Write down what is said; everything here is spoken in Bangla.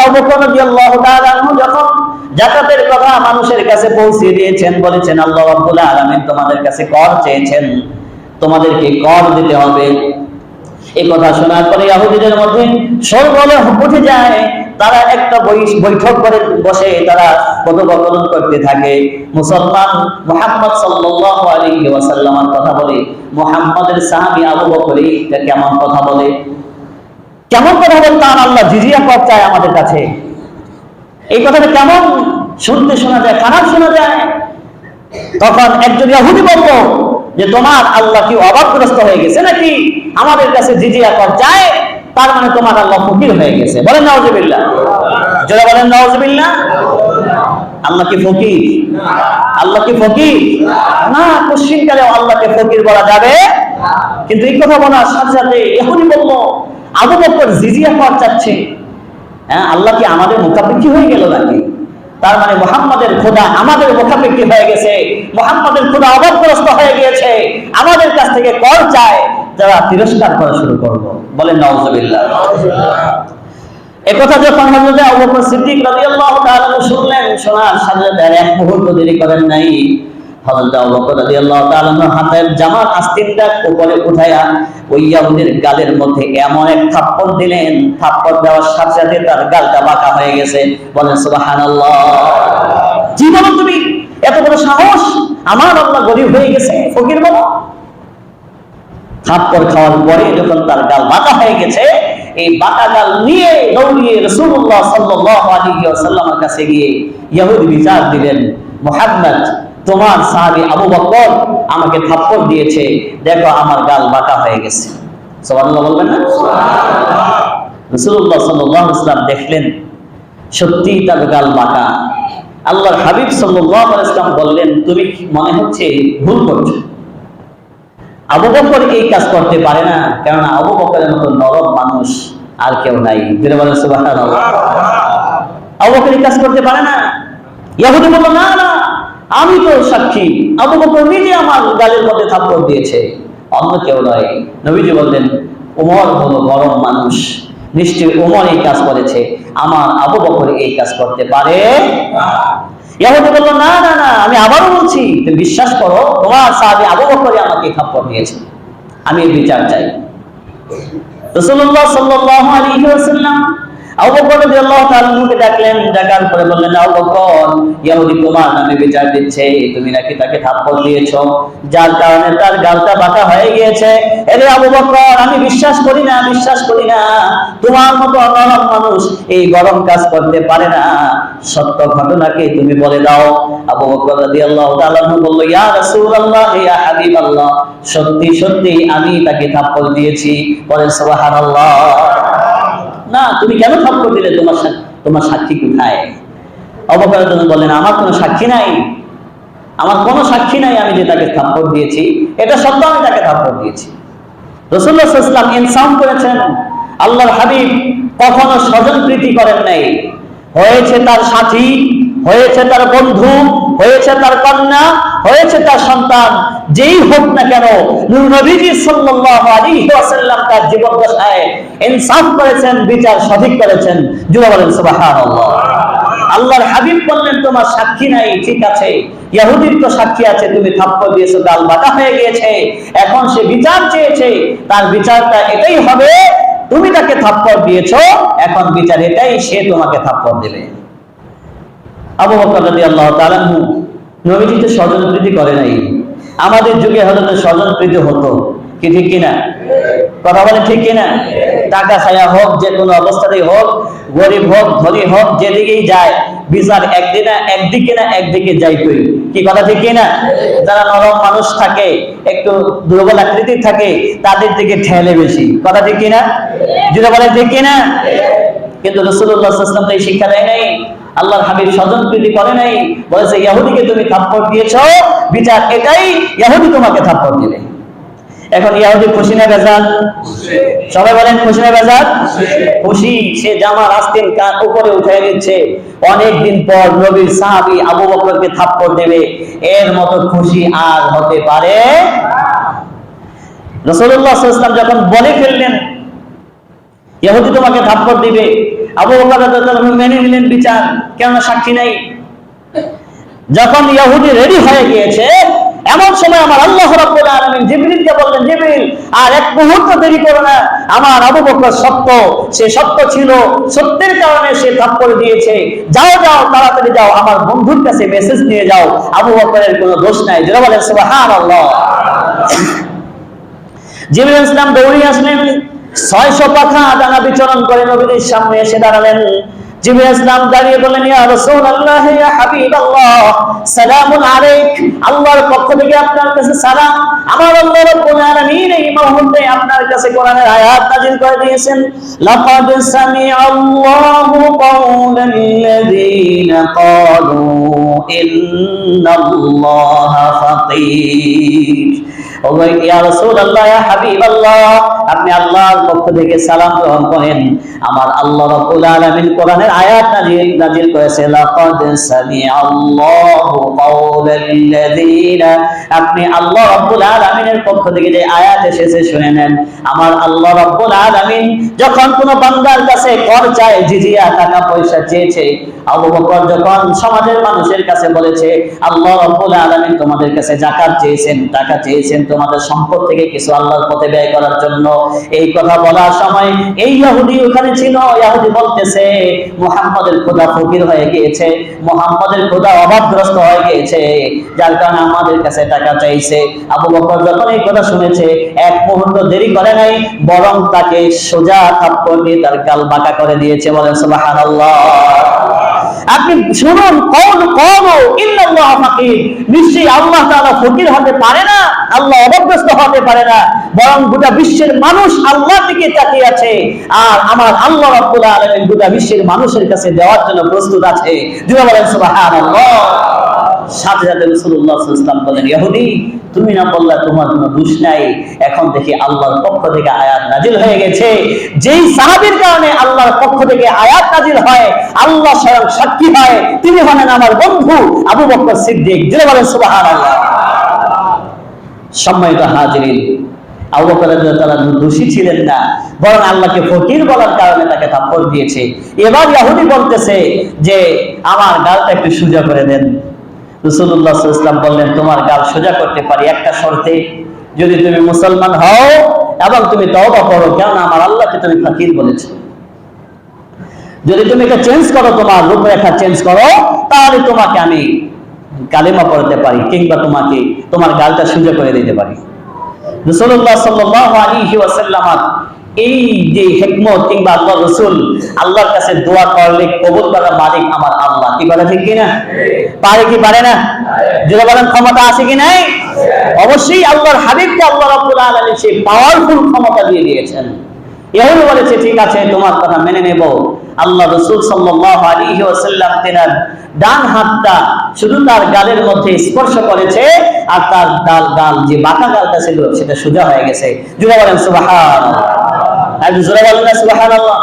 আবু বকর রাদিয়াল্লাহু তাআলা আনহু যখন যাকাতের কথা মানুষের কাছে পৌঁছে দিয়েছেন, বলেছেন আল্লাহ রাব্বুল আলামিন তোমাদের কাছে কর চেয়েছেন, তোমাদেরকে কর দিতে হবে। এই কথা শোনার পরে ইহুদিদের মধ্যে শোরগোল উঠে যায়। তারা একটা বৈঠক করে বসে তারা কথোপকথন করতে থাকে। মুসলমান মুহাম্মদ সাল্লাল্লাহু আলাইহি ওয়াসাল্লামের কথা বলে, মুহাম্মাদের সাহাবী আবু বকর এটা কেমন কথা বলে, কেমন কথা বলতেন, আল্লাহ জিজিয়া কর চায় আমাদের কাছে। এই কথাটা কেমন শুনতে শোনা যায়, খারাপ শোনা যায়। তখন একজন ইহুদি বলল যে তোমার আল্লাহ কি অভাবগ্রস্ত হয়ে গেছে নাকি, আমাদের কাছে জিজিয়া কর চায়, তার মানে তোমার আল্লাহ ফকির হয়ে গেছে। বলেন নাউজুবিল্লাহ, যারা বলেন নাউজুবিল্লাহ। আল্লাহ কি ফকির? আল্লাহ কি ফকির? না, কোশ্চিনকালে আল্লাহকে ফকির বলা যাবে। কিন্তু এই কথা বলার সাথে সাথে ইহুদি বলল আবু বকর জিজিয়া কর চাচ্ছে, হ্যাঁ আল্লাহ কি আমাদের মুখাপেক্ষী হয়ে গেল নাকি? তার মানে মুহাম্মাদের খোদা আমাদের মুখাপেক্ষী হয়ে গেছে, মুহাম্মাদের খোদা অভাবগ্রস্ত হয়ে গিয়েছে, আমাদের কাছ থেকে কর চায়, যারা তিরস্কার করা শুরু করব। বলেন নাউজুবিল্লাহ। একথা যখন হযরত আবু বকর সিদ্দিক রাদিয়াল্লাহু তাআলা শুনলেন, শোনার সাথে সাথে এক মুহূর্ত দেরি করেন নাই। হযরত আবু বকর রাদিয়াল্লাহু তাআলা হাতের জামার আস্তিনটা উপরে উঠায়া ওই ইহুদির গালের মধ্যে এমন এক থাপ্পড় দিলেন, থাপ্পড় দেওয়ার সাথে সাথে তার গালটা বাঁকা হয়ে গেছে। বলেন সুবহানাল্লাহ। জি বলো, তুমি এত বড় সাহস, আমার আল্লাহ গরিব হয়ে গেছে, ফকির বলো। থাপ্পড় খাওয়ার পরে যখন তার গাল বাঁকা হয়ে গেছে, এই বাঁকা গাল নিয়ে দৌড়িয়ে রাসূলুল্লাহ সাল্লাল্লাহু আলাইহি ওয়াসাল্লামের কাছে গিয়ে ইহুদি বিচার দিলেন, মুহাম্মদ তোমার সাহাবী আবু বকর আমাকে থাপ্পড় দিয়েছে, দেখো আমার গাল বাঁকা হয়ে গেছে। সুবহানাল্লাহ বলবেন না? সুবহানাল্লাহ। রাসূলুল্লাহ সাল্লাল্লাহু আলাইহি ওয়াসাল্লাম দেখলেন সত্যি তার গাল বাঁকা। আল্লাহর হাবিব সাল্লাল্লাহু আলাইহি ওয়াসাল্লাম বললেন, তুমি মনে হচ্ছে ভুল করছো। আবু বকর এই কাজ করতে পারে না, কারণ আবু বকরের মতো নরম মানুষ আর কেউ নাই। দিনে বলেন সুবহানাল্লাহ। আবু বকর এই কাজ করতে পারে না। ইহুদি বলল, না না, আমি তো সাক্ষী, আবু বকর নিজে আমার গালের মধ্যে থাপ্পড় দিয়েছে, অন্য কেউ নয়। নবীজি বললেন, ওমর হলো গরম মানুষ, নিশ্চয়ই ওমর এই কাজ করেছে, আমার আবু বকর এই কাজ করতে পারে না। ইহুদি বলল, না না না, আমি আবারও বলছি, তুমি বিশ্বাস করো, তোমার সাহাবী আবু বকর আমাকে থাপ্পড় দিয়েছে, আমি এর বিচার চাই। রাসূলুল্লাহ সাল্লাল্লাহু আলাইহি ওয়াসাল্লাম আবু বকর রাদিয়াল্লাহু তাআলা কে ডাকলেন, ডাকার পরে বললেন, আবু বকর ইহুদি তোমার নামে বিচার দিচ্ছে, তুমি নাকি তাকে থাপ্পড় দিয়েছো, যার কারণে তার গালটা বাঁকা হয়ে গিয়েছে। আরে আবু বকর, আমি বিশ্বাস করি না, বিশ্বাস করি না, তোমার মতো নরম মানুষ এই গরম কাজ করতে পারে না, সত্য ঘটনাকে তুমি বলে দাও। আবু বকর রাদিয়াল্লাহু তাআলা বলল, ইয়া রাসূলুল্লাহ, ইয়া হাবিবাল্লাহ, সত্যি সত্যি আমি তাকে থাপ্পড় দিয়েছি। বলেন সুবহানাল্লাহ। না, তুমি কেন থাপ্পড় দিলে, তোমার সাক্ষী কোথায়? আবু বকর বললেন, আমার কোনো সাক্ষী নাই, আমার কোনো সাক্ষী নাই, আমি যে তাকে থাপ্পড় দিয়েছি এটা সত্য, আমি তাকে থাপ্পড় দিয়েছি। রাসূলুল্লাহ সাল্লাল্লাহু আলাইহি ওয়াসাল্লাম ইনসাফ করেছেন। আল্লাহর হাবিব কখনো স্বজনপ্রীতি করেন নাই। হয়েছে তার সাথী, হয়েছে তার বন্ধু, হয়েছে তার কন্যা, হয়েছে তার সন্তান, যেই হোক না কেন, নূর নবীজি সাল্লাল্লাহু আলাইহি ওয়াসাল্লাম তার জীবদ্দশায় ইনসাফ করেছেন, বিচার সঠিক করেছেন। জুড়ে বলেন সুবহানাল্লাহ। আল্লাহর হাবিব বললেন, তোমার সাক্ষী নাই, ঠিক আছে, ইহুদির তো সাক্ষী আছে, তুমি থাপ্পড় দিয়েছো, গাল বাঁকা হয়ে গিয়েছে, এখন সে বিচার চেয়েছে, তার বিচারটা এটাই হবে, তুমি তাকে থাপ্পড় দিয়েছো, এখন বিচার এটাই, সে তোমাকে থাপ্পড় দেবে। আবু বকর রাদিয়াল্লাহু তাআলা নবীজি তো স্বজনপ্রীতি করে নাই। আমাদের যুগে হয়তো স্বজনপ্রীতি হতো, কি ঠিক কিনা? কথা বলে ঠিক কিনা? টাকা ছায়া হোক, যে কোনো অবস্থাতেই হোক, গরিব হোক ধনী হোক, যেদিকেই যায় বিচার একদিকে না একদিকে যাইতই। কি কথা ঠিক কিনা? যারা নরম মানুষ থাকে, একটু দুর্বল আকৃতির থাকে, তাদের দিকে ঠেলে বেশি। কথা ঠিক কিনা? যেটা বলে ঠিক কিনা? কিন্তু রাসূলুল্লাহ সাল্লাল্লাহু আলাইহি ওয়াসাল্লাম এই শিক্ষা দেয় নাই। আল্লাহর হাবিব স্বজনপ্রীতি করে নাই, বলেছে ইহুদিকে তুমি থাপ্পড় দিয়েছো, বিচার এটাই, ইহুদি তোমাকে থাপ্পড় দিবে। এখন ইহুদি খুশি না বেজার? সবাই বলেন খুশি না বেজার? খুশি। সে জামার আস্তিন কান উপরে উঠে নিচ্ছে, অনেকদিন পর নবীর সাহাবী আবু বকরকে থাপ্পড় দেবে, এর মতো খুশি আর হতে পারে না। রাসূলুল্লাহ সাল্লাল্লাহু আলাইহি ওয়াসাল্লাম যখন বলে ফেললেন ইহুদি তোমাকে থাপ্পড় দিবে, আবু বকর রাদিয়াল্লাহু আনহু মেনে নিলেন বিচার, কেননা সাক্ষী নাই। যখন ইহুদি রেডি হয়ে গিয়েছে, এমন সময় আমার আল্লাহ রাব্বুল আলামিন জিবরিলকে বললেন, জিবরিল আর এক মুহূর্ত দেরি করো না, আমার আবু বকর সত্য, সে সত্য ছিল, সত্যের কারণে সে থাপ্পড় দিয়েছে, যাও যাও তাড়াতাড়ি যাও, আমার বন্ধুর কাছে মেসেজ নিয়ে যাও, আবু বকরের কোনো দোষ নাই। যারা বলেন সুবহানাল্লাহ। জিবরিল ইসলাম দৌড়ে আসলেন, 600 পাখা ডানা বিচরণ করে নবীর সামনে এসে দাঁড়ালেন। জিবরিল ইসলাম দাঁড়িয়ে বললেন, ইয়া রাসূলুল্লাহ, ইয়া হাবিবাল্লাহ, সালামুন আলাইক, আল্লাহর পক্ষ থেকে আপনার কাছে সালাম। আমার আল্লাহ রাব্বুল আলামিন এই মুহূর্তে আপনার কাছে কোরআনের আয়াত নাযিল করে দিয়েছেন, লাকাদ সামিআল্লাহু কাওলাল্লাযীনা ক্বালু ইন্নাল্লাহা ফাকীর। ওগো ইয়া রাসূলুল্লাহ, ইয়া হাবিবাল্লাহ, আপনি আল্লাহর পক্ষ থেকে সালাম গ্রহণ করেন। আমার আল্লাহ রাব্বুল আলামিন কোরআনের আয়াত নাযিল করেছে, লাকাদ সামিআল্লাহু কাওলাল্লাযীনা, আপনি আল্লাহ রাব্বুল আলামিনের পক্ষ থেকে যে আয়াত এসেছে শুনে নেন। আমার আল্লাহ রাব্বুল আলামিন যখন কোন বান্দার কাছে কর চায়, জিজিয়া টাকা পয়সা চেয়েছে, আবু বকর যখন সমাজের মানুষের কাছে বলেছে, আল্লাহ রাব্বুল আলামিন তোমাদের কাছে যাকাত চেয়েছেন, টাকা চেয়েছেন তোমাদের সম্পদ থেকে কিছু আল্লাহর পথে ব্যয় করার জন্য, এই কথা বলার সময় এই ইহুদি ওখানে ছিল। ইহুদি বলতেছে, মুহাম্মাদের খোদা ফকির হয়ে গিয়েছে, মুহাম্মাদের খোদা অভাবগ্রস্ত হয়ে গিয়েছে, যার কারণে আমাদের কাছে টাকা চাইছে। আবু বকর যখন এই কথা শুনেছে, এক মুহূর্ত দেরি করে নাই, বরং তাকে সোজা থাপ্পড় দিয়ে তার গাল বাঁকা করে দিয়েছে। বলেন সুবহানাল্লাহ। আপনি শুনুন, ইন্নাল্লাহা ফাকির, নিশ্চয়ই আল্লাহ তাআলা ফকির হতে পারে না, আল্লাহ অভাবগ্রস্ত হতে পারে না, বরং গোটা বিশ্বের মানুষ আল্লাহর দিকে তাকিয়ে আছে, আর আমার আল্লাহ রাব্বুল আলামিন গোটা বিশ্বের মানুষের কাছে দেওয়ার জন্য প্রস্তুত আছে। জোরে বলেন সুবহানাল্লাহ। সাথে সাথে রাসূলুল্লাহ সাল্লাল্লাহু আলাইহি ওয়াসাল্লাম বলেন, ইহুদি তুমি না বললা তোমার কোনো দোষ নাই, এখন দেখি আল্লাহর পক্ষ থেকে আয়াত নাজিল হয়ে গেছে। যেই সাহাবীর কারণে আল্লাহর পক্ষ থেকে আয়াত নাজিল হয়, আল্লাহ স্বয়ং সাক্ষী হয়, তিনি হলেন আমার বন্ধু আবু বকর সিদ্দিক। জোরে বলেন সুবহানাল্লাহ। সম্মানিত হাজিরিন, আবু বকর রাদিয়াল্লাহু আনহু দোষী ছিলেন না, বরং আল্লাহকে ফকির বলার কারণে তাকে থাপ্পড় দিয়েছে। এবার ইহুদি বলতেছে যে আমার গালটা একটু সোজা করে দেন। রাসূলুল্লাহ সাল্লাল্লাহু আলাইহি ওয়াসাল্লাম বললেন, তোমার গাল সোজা করতে পারি একটা শর্তে, যদি তুমি মুসলমান হও এবং তুমি তওবা করো, কেননা আমার আল্লাহকে তুমি ফকির বলেছো। যদি তুমি এটা চেঞ্জ করো, তোমার রূপরেখা চেঞ্জ করো, তাহলে তোমাকে আমি কালেমা পড়তে পারি, কিংবা তোমাকে তোমার গালটা সোজা করে দিতে পারি। রাসূলুল্লাহ সাল্লাল্লাহু আলাইহি ওয়াসাল্লাম এই যে হিকমত, কিংবা আল্লাহ রাসূল আল্লাহর কাছে দোয়া করলে কবুল করার মালিক আমার আল্লাহ, কি বলে ঠিক কিনা? পারে কি পারে না? যারা বলেন ক্ষমতা আছে কি নাই? অবশ্যই আল্লাহর হাবিবকে আল্লাহ রাব্বুল আলামিন সেই পাওয়ারফুল ক্ষমতা দিয়ে দিয়েছেন। ইহুদি বলেছে, ঠিক আছে তোমার কথা মেনে নেব। আল্লাহ রাসূল সাল্লাল্লাহু আলাইহি ওয়াসাল্লাম তার ডান হাতটা শুধু তার গালের মধ্যে স্পর্শ করেছে, আর তার গাল যে বাঁকা গালটা ছিল সেটা সোজা হয়ে গেছে। জোরে বলেন সুবহানাল্লাহ। আর জোরে বলেন সুবহানাল্লাহ।